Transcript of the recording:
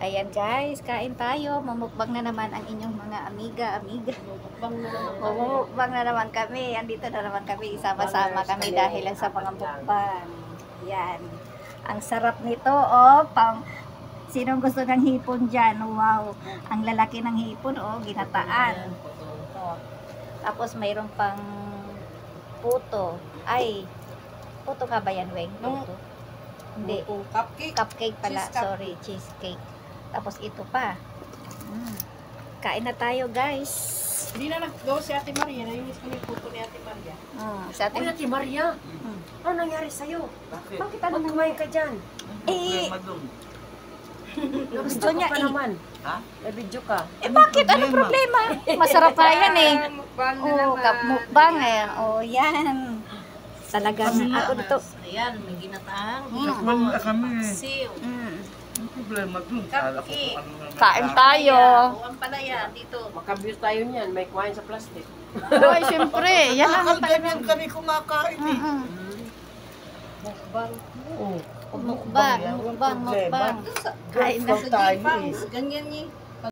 Ayan guys, kain tayo. Mamukbang na naman ang inyong mga amiga. Mamukbang na naman kami. Andito na naman kami. Isama-sama kami dahil sa mga mukbang. Yan. Ang sarap nito, oh. Sinong gusto ng hipon dyan? Wow. Ang lalaki ng hipon, oh. Ginataan. Oh. Tapos mayroon pang puto. Ay, puto nga ba yan, Weng? Puto? Hindi. Cupcake. Cupcake pala. Sorry, cheesecake. Tapos ito pa. Kain na tayo, guys. Hindi na nag-go si Ate Maria. Nainis ko yung puto ni Ate Maria. Sa atin. Ate Maria, ano nangyari sa'yo? Bakit ano Ba't kumain ka dyan? Gusto niya pa naman. Ha? Video ka. Bakit? Ano problema? Masarap pa yan eh. Mukbang eh. Yan. Talagang ako dito. Ayan, may ginataang. Siw. Ang problema dun. Cupcake. Kain tayo. Ang palaya dito. Makabuse tayo niyan, may kumain sa plastic. Ay, siyempre. Yan ang Ganyan kami kumakain eh. Mukbang. Mukbang. Kain na. Kain tayo eh. Ganyan niya.